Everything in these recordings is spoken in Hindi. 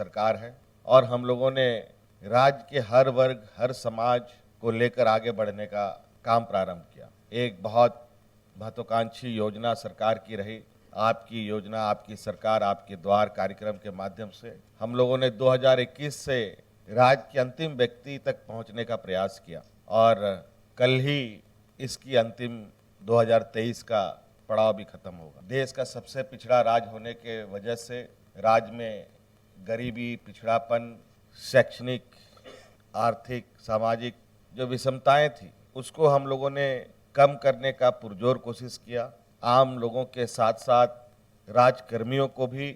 सरकार है और हम लोगों ने राज्य के हर वर्ग, हर समाज को लेकर आगे बढ़ने का काम प्रारंभ किया। एक बहुत महत्वाकांक्षी योजना सरकार की रही। आपकी योजना, आपकी सरकार, आपके द्वार कार्यक्रम के माध्यम से हम लोगों ने 2021 से राज्य के अंतिम व्यक्ति तक पहुंचने का प्रयास किया और कल ही इसकी अंतिम 2023 का पड़ाव भी खत्म होगा। देश का सबसे पिछड़ा राज्य होने के वजह से राज्य में गरीबी, पिछड़ापन, शैक्षणिक, आर्थिक, सामाजिक जो विषमताएं थी उसको हम लोगों ने कम करने का पुरजोर कोशिश किया। आम लोगों के साथ साथ राजकर्मियों को भी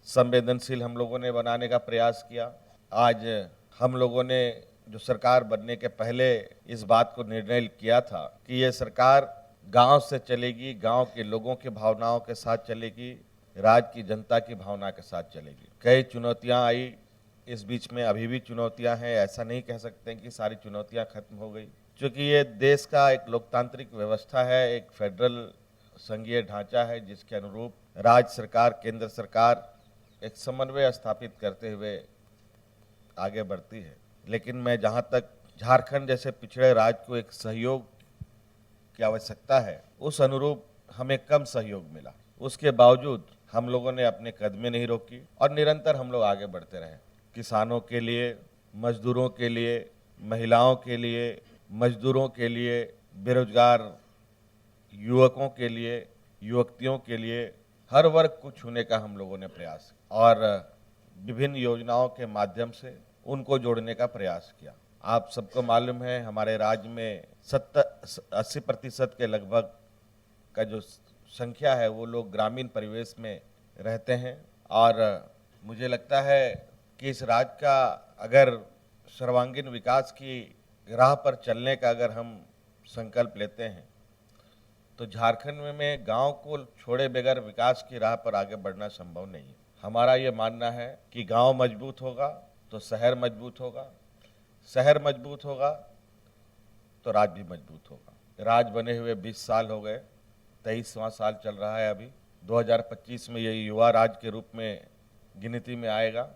संवेदनशील हम लोगों ने बनाने का प्रयास किया। आज हम लोगों ने जो सरकार बनने के पहले इस बात को निर्णय किया था कि ये सरकार गांव से चलेगी, गांव के लोगों की भावनाओं के साथ चलेगी, राज्य की जनता की भावना के साथ चलेगी। कई चुनौतियां आई, इस बीच में अभी भी चुनौतियां हैं। ऐसा नहीं कह सकते कि सारी चुनौतियां खत्म हो गई, क्योंकि ये देश का एक लोकतांत्रिक व्यवस्था है, एक फेडरल संघीय ढांचा है जिसके अनुरूप राज्य सरकार, केंद्र सरकार एक समन्वय स्थापित करते हुए आगे बढ़ती है। लेकिन मैं जहां तक झारखंड जैसे पिछड़े राज्य को एक सहयोग की आवश्यकता है, उस अनुरूप हमें कम सहयोग मिला। उसके बावजूद हम लोगों ने अपने कदमें नहीं रोकी और निरंतर हम लोग आगे बढ़ते रहे। किसानों के लिए, मजदूरों के लिए, महिलाओं के लिए, मजदूरों के लिए, बेरोजगार युवकों के लिए, युवतियों के लिए, हर वर्ग को छूने का हम लोगों ने प्रयास किया और विभिन्न योजनाओं के माध्यम से उनको जोड़ने का प्रयास किया। आप सबको मालूम है हमारे राज्य में 80% के लगभग का जो संख्या है वो लोग ग्रामीण परिवेश में रहते हैं और मुझे लगता है कि इस राज्य का अगर सर्वांगीण विकास की राह पर चलने का अगर हम संकल्प लेते हैं तो झारखंड में गांव को छोड़े बगैर विकास की राह पर आगे बढ़ना संभव नहीं है। हमारा ये मानना है कि गांव मजबूत होगा तो शहर मजबूत होगा, शहर मजबूत होगा तो राज्य भी मजबूत होगा। राज्य बने हुए 20 साल हो गए, 23वां साल चल रहा है अभी। 2025 में ये युवा राज्य के रूप में गिनती में आएगा।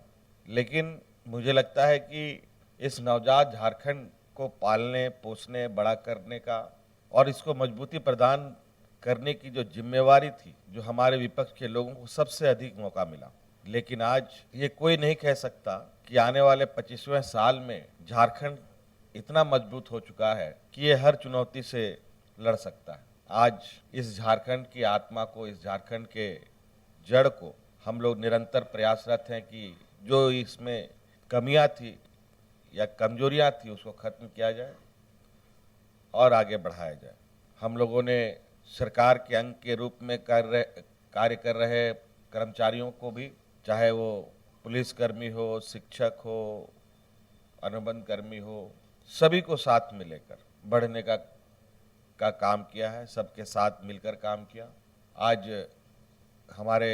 लेकिन मुझे लगता है कि इस नवजात झारखंड को पालने, पोसने, बड़ा करने का और इसको मजबूती प्रदान करने की जो जिम्मेवारी थी, जो हमारे विपक्ष के लोगों को सबसे अधिक मौका मिला। लेकिन आज ये कोई नहीं कह सकता कि आने वाले 25वें साल में झारखंड इतना मजबूत हो चुका है कि ये हर चुनौती से लड़ सकता है। आज इस झारखंड की आत्मा को, इस झारखंड के जड़ को हम लोग निरंतर प्रयासरत हैं कि जो इसमें कमियां थी या कमजोरियां थी उसको खत्म किया जाए और आगे बढ़ाया जाए। हम लोगों ने सरकार के अंग के रूप में कार्य कर रहे कर्मचारियों को भी, चाहे वो पुलिसकर्मी हो, शिक्षक हो, अनुबंध कर्मी हो, सभी को साथ में लेकर बढ़ने का काम किया है, सबके साथ मिलकर काम किया। आज हमारे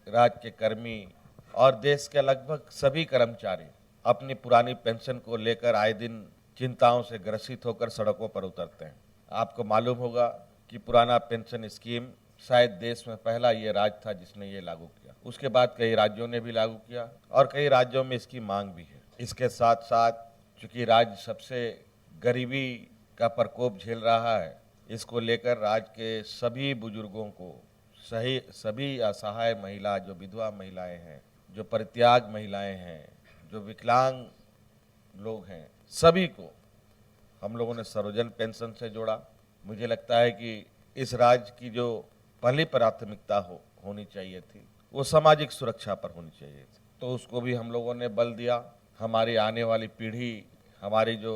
राज्य के कर्मी और देश के लगभग सभी कर्मचारी अपनी पुरानी पेंशन को लेकर आए दिन चिंताओं से ग्रसित होकर सड़कों पर उतरते हैं। आपको मालूम होगा कि पुराना पेंशन स्कीम शायद देश में पहला ये राज्य था जिसने ये लागू किया। उसके बाद कई राज्यों ने भी लागू किया और कई राज्यों में इसकी मांग भी है। इसके साथ साथ चूंकि राज्य सबसे गरीबी का प्रकोप झेल रहा है, इसको लेकर राज्य के सभी बुजुर्गों को, सभी असहाय महिला, जो विधवा महिलाएं हैं, जो परित्याग महिलाएं हैं, जो विकलांग लोग हैं, सभी को हम लोगों ने सर्वजन पेंशन से जोड़ा। मुझे लगता है कि इस राज्य की जो पहली प्राथमिकता होनी चाहिए थी वो सामाजिक सुरक्षा पर होनी चाहिए थी, तो उसको भी हम लोगों ने बल दिया। हमारी आने वाली पीढ़ी, हमारी जो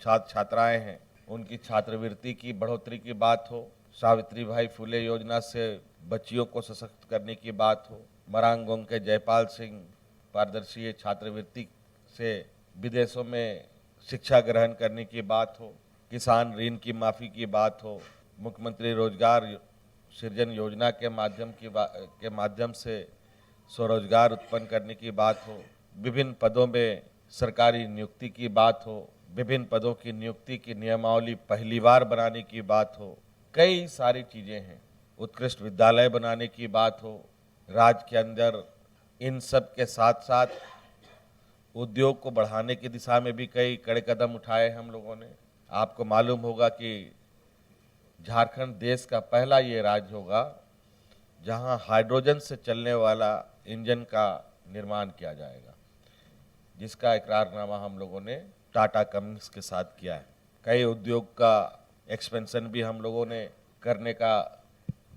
छात्र छात्राएं हैं, उनकी छात्रवृत्ति की बढ़ोतरी की बात हो, सावित्रीबाई फुले योजना से बच्चियों को सशक्त करने की बात हो, मरांगोंग के जयपाल सिंह पारदर्शी छात्रवृत्ति से विदेशों में शिक्षा ग्रहण करने की बात हो, किसान ऋण की माफ़ी की बात हो, मुख्यमंत्री रोजगार सृजन योजना के माध्यम से स्वरोजगार उत्पन्न करने की बात हो, विभिन्न पदों में सरकारी नियुक्ति की बात हो, विभिन्न पदों की नियुक्ति की नियमावली पहली बार बनाने की बात हो, कई सारी चीज़ें हैं। उत्कृष्ट विद्यालय बनाने की बात हो राज्य के अंदर, इन सब के साथ साथ उद्योग को बढ़ाने की दिशा में भी कई कड़े कदम उठाए हम लोगों ने। आपको मालूम होगा कि झारखंड देश का पहला ये राज्य होगा जहां हाइड्रोजन से चलने वाला इंजन का निर्माण किया जाएगा, जिसका इकरारनामा हम लोगों ने टाटा कंपनी के साथ किया है। कई उद्योग का एक्सपेंशन भी हम लोगों ने करने का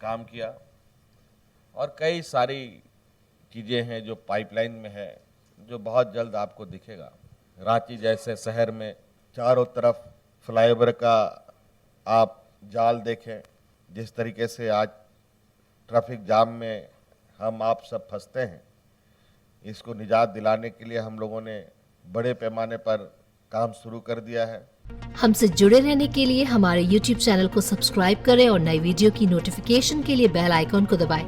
काम किया और कई सारी चीज़ें हैं जो पाइपलाइन में है, जो बहुत जल्द आपको दिखेगा। रांची जैसे शहर में चारों तरफ फ्लाईओवर का आप जाल देखें, जिस तरीके से आज ट्रैफिक जाम में हम आप सब फंसते हैं, इसको निजात दिलाने के लिए हम लोगों ने बड़े पैमाने पर काम शुरू कर दिया है। हमसे जुड़े रहने के लिए हमारे YouTube चैनल को सब्सक्राइब करें और नई वीडियो की नोटिफिकेशन के लिए बेल आइकॉन को दबाएं।